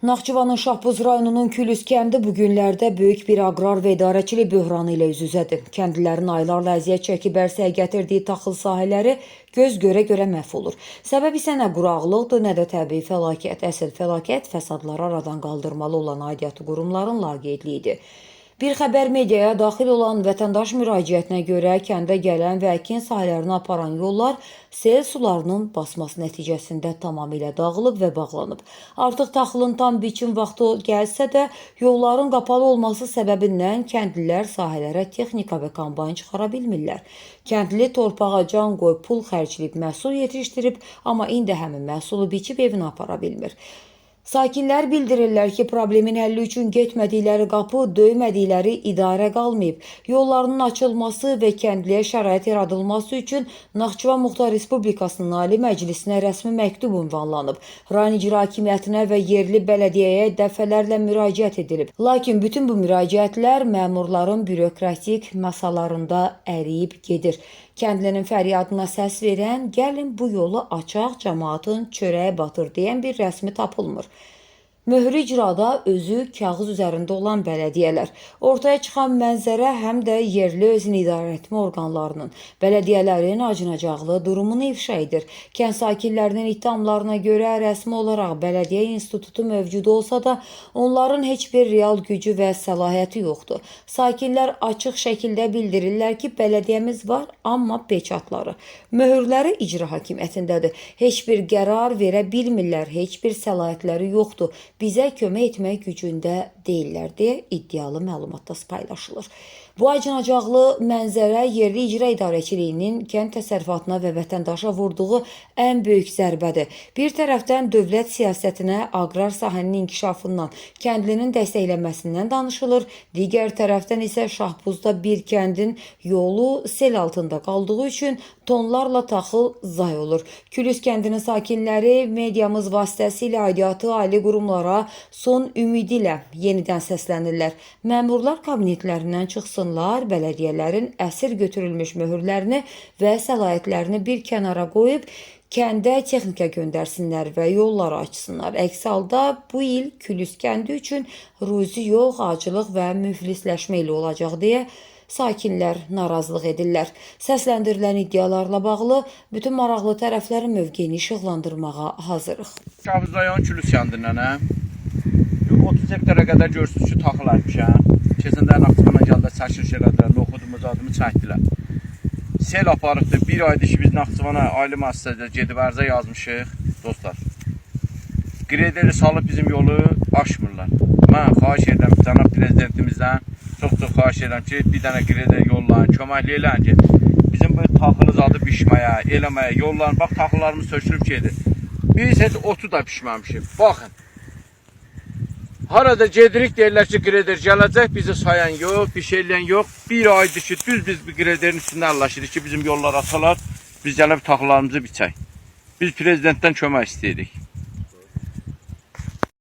Naxçıvanın Şahbuz rayonunun Külüs kəndi bu günlərdə böyük bir aqrar və idarəçilik böhranı ilə üz-üzədir. Kəndlilərin aylarla əziyyət çəkib ərsəyə gətirdiyi taxıl sahələri göz görə-görə məhv olur. Səbəb isə nə quraqlıqdır, nə də təbii fəlakət. Əsl fəlakət fəsadları aradan qaldırmalı olan aidiyyatı qurumların laqeydliyidir. Bir xəbər mediaya daxil olan vətəndaş müraciətinə görə kəndə gələn və əkin sahələrini aparan yollar sel sularının basması nəticəsində tamamilə dağılıb və bağlanıb. Artıq taxılın tam biçim vaxtı gəlsə də yolların qapalı olması səbəbindən kəndlilər sahələrə texnika və kombayn çıxara bilmirlər. Kəndli torpağa can qoy pul xərcləyib məhsul yetişdirib, amma indi həmin məhsulu biçib evinə apara bilmir. Sakinlər bildirirlər ki, problemin həlli üçün getmədikləri qapı, döymədikləri idarə qalmayıb. Yollarının açılması və kəndliyə şərait yaradılması üçün Naxçıvan Muxtar Respublikasının Ali Məclisinə rəsmi məktub ünvanlanıb. Rayon İcra Hakimiyyətinə və yerli bələdiyyəyə dəfələrlə müraciət edilib. Lakin bütün bu müraciətlər məmurların bürokratik masalarında əriyib gedir. Kəndlinin fəryadına səs verən, gəlin bu yolu açaq, cəmaatın çörəyə batır deyən bir rəsmi tapılmır. Möhürü icrada özü kağız üzərində olan bələdiyyələr. Ortaya çıxan mənzərə həm də yerli özünü idarə etmə orqanlarının, bələdiyyələrin acınacaqlı durumunu ifşa edir. Kənd sakinlərinin ittihamlarına görə rəsmi olaraq bələdiyyə institutu mövcud olsa da, onların heç bir real gücü və səlahiyyəti yoxdur. Sakinlər açıq şəkildə bildirirlər ki, bələdiyyəmiz var, amma peçatları, möhürləri icra hakimiyyətindədir. Heç bir qərar verə bilmirlər, heç bir səlahiyyətləri yoxdur. Bizə kömək etmək gücündə deyirlər deyə iddialı məlumatda paylaşılır. Bu acınacaqlı mənzərə yerli icra idarəçiliyinin kənd təsərrüfatına və vətəndaşa vurduğu ən böyük zərbədir. Bir tərəfdən dövlət siyasətinə, aqrar sahənin inkişafından, kəndlinin dəstəklənməsindən danışılır. Digər tərəfdən isə Şahbuzda bir kəndin yolu sel altında qaldığı üçün tonlarla taxıl zay olur. Külüs kəndinin sakinləri mediamız vasitəsilə aidiyyatı ali qurumlara son ümidi ilə yenidən səslənirlər. Məmurlar kabinetlərindən çıxsınlar, bələdiyyələrin əsir götürülmüş möhürlərini və səlahiyyətlərini bir kənara qoyub, kəndə texnika göndərsinlər və yolları açsınlar. Əks halda bu il Külüs kəndi üçün ruzi yox, acılıq və müflisləşmə ilə olacaq deyə sakinlər narazılıq edirlər. Səsləndirilən iddialarla bağlı bütün maraqlı tərəflərin mövqeyini işıqlandırmağa hazırıq. Şahbuz rayon Külüs kəndindən 30 hektara qədər görürsünüz ki, taxıl əkmişəm. Keçəndə Naxçıvana gəldə çəkiliş elədilər, noxudumuz adımı çəkdilər. Sel aparıbdır. Bir aydır ki, biz Naxçıvana ali müəssisədə gedib ərzə yazmışıq. Dostlar, qrederi salıb bizim yolu aşmırlar. Mən xahiş edirəm cənab prezidentimizdən, çox xahiş edirəm ki, bir dənə qreder yollayın, köməkli eləyin ki, bizim bu taxılı zadı bişməyə, eləməyə, yollayın. Bax, taxıllarımız sökülüb gedir. Biz heç otu da bişməmişik. Baxın. Harada gedirik, deyirlər ki, qreder gələcək, bizi sayan yox, bir şey eləyən yox. Bir aydır ki, düz biz bir qrederin üstündə əlləşirik ki, bizim yollar atalar, biz gəlib taxılarımızı biçək. Biz prezidentdən kömək istəyirik.